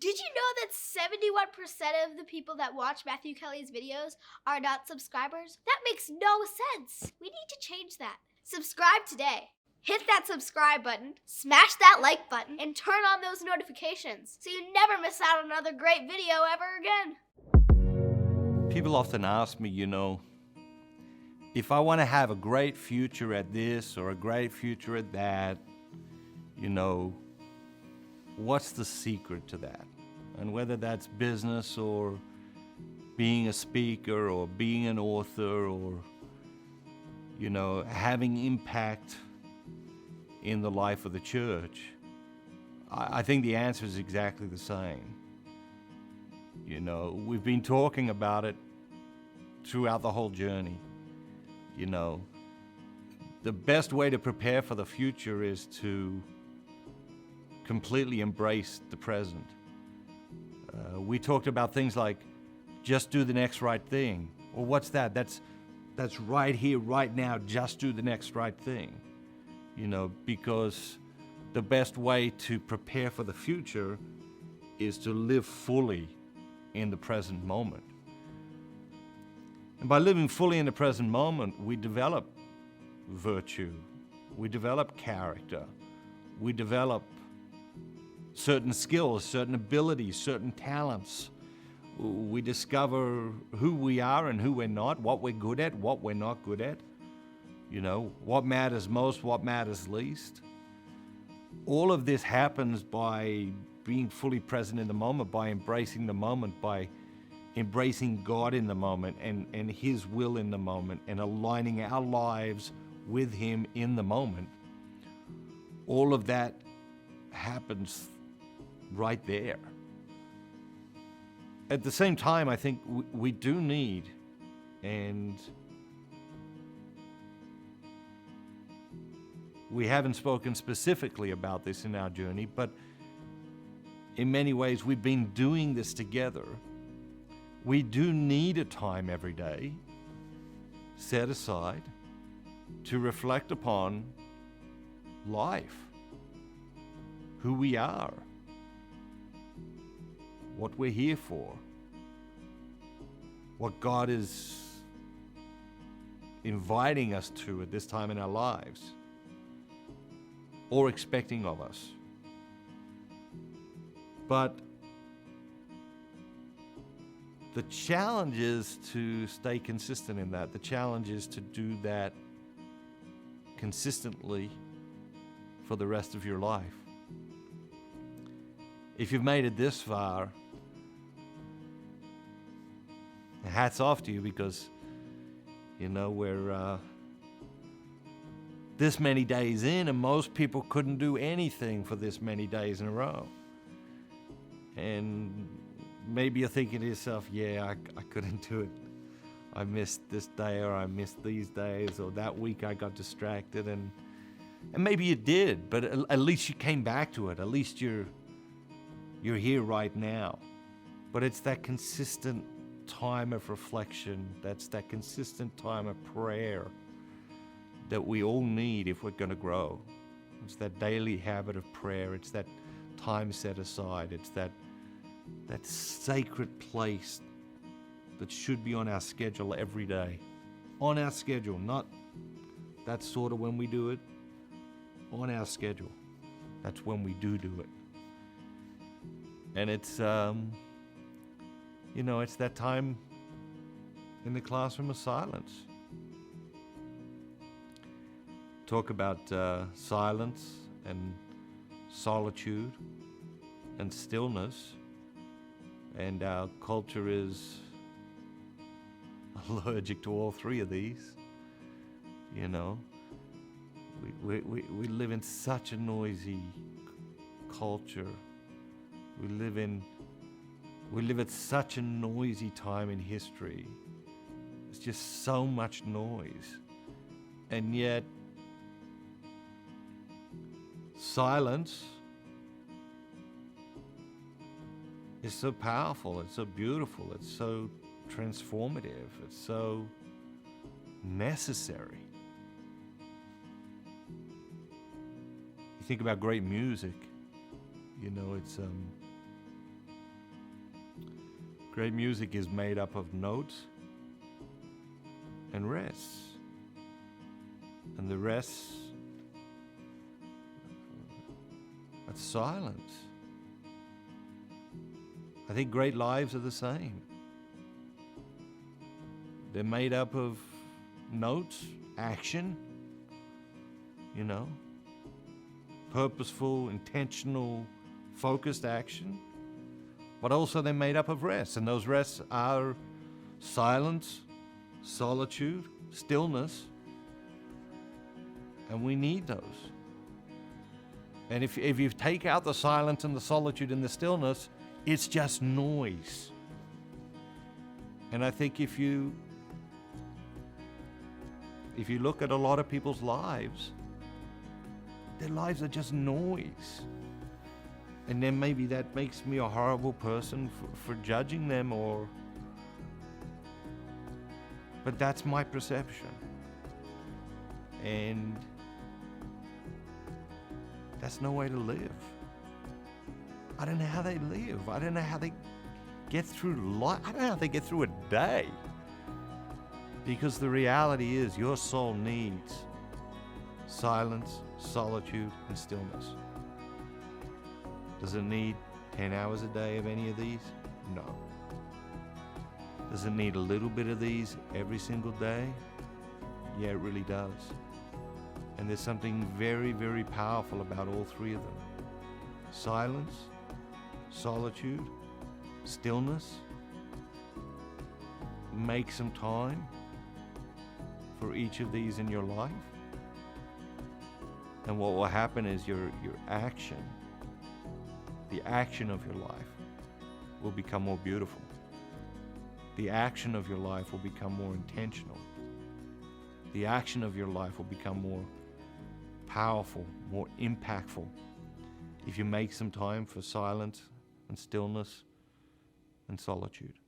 Did you know that 71% of the people that watch Matthew Kelly's videos are not subscribers? That makes no sense. We need to change that. Subscribe today. Hit that subscribe button, smash that like button, and turn on those notifications so you never miss out on another great video ever again. People often ask me, if I want to have a great future at this or a great future at that, what's the secret to that? And whether that's business or being a speaker or being an author or, having impact in the life of the church, I think the answer is exactly the same. We've been talking about it throughout the whole journey. The best way to prepare for the future is to completely embrace the present. We talked about things like just do the next right thing. Well, what's that? That's right here, right now, just do the next right thing. Because the best way to prepare for the future is to live fully in the present moment. And by living fully in the present moment, we develop virtue, we develop character, we develop certain skills, certain abilities, certain talents. We discover who we are and who we're not, what we're good at, what we're not good at. What matters most, what matters least. All of this happens by being fully present in the moment, by embracing the moment, by embracing God in the moment and His will in the moment and aligning our lives with Him in the moment. All of that happens right there. At the same time, I think we do need, and we haven't spoken specifically about this in our journey, but in many ways we've been doing this together. We do need a time every day set aside to reflect upon life, who we are, what we're here for, what God is inviting us to at this time in our lives, or expecting of us. But the challenge is to stay consistent in that. The challenge is to do that consistently for the rest of your life. If you've made it this far, hats off to you, because we're this many days in, and most people couldn't do anything for this many days in a row. And maybe you're thinking to yourself, I couldn't do it. I missed this day, or I missed these days, or that week I got distracted. And maybe you did, but at least you came back to it. At least you're here right now. But it's that consistent time of reflection, that's that consistent time of prayer that we all need if we're going to grow. It's that daily habit of prayer. It's that time set aside. It's that sacred place that should be on our schedule every day. On our schedule, not that's sort of when we do it. On our schedule. That's when we do it. And it's, it's that time in the classroom of silence. Talk about silence and solitude and stillness. And our culture is allergic to all three of these. We live in such a noisy culture. We live at such a noisy time in history. It's just so much noise. And yet, silence is so powerful, it's so beautiful, it's so transformative, it's so necessary. You think about great music, it's Great music is made up of notes and rests. And the rests, that's silence. I think great lives are the same. They're made up of notes, action, you know, purposeful, intentional, focused action, but also they're made up of rest. And those rests are silence, solitude, stillness, and we need those. And if you take out the silence and the solitude and the stillness, it's just noise. And I think if you look at a lot of people's lives, their lives are just noise. And then maybe that makes me a horrible person for judging them, but that's my perception. And that's no way to live. I don't know how they live. I don't know how they get through life. I don't know how they get through a day. Because the reality is your soul needs silence, solitude, and stillness. Does it need 10 hours a day of any of these? No. Does it need a little bit of these every single day? Yeah, it really does. And there's something very, very powerful about all three of them. Silence, solitude, stillness. Make some time for each of these in your life. And what will happen is your action, the action of your life, will become more beautiful. The action of your life will become more intentional. The action of your life will become more powerful, more impactful if you make some time for silence and stillness and solitude.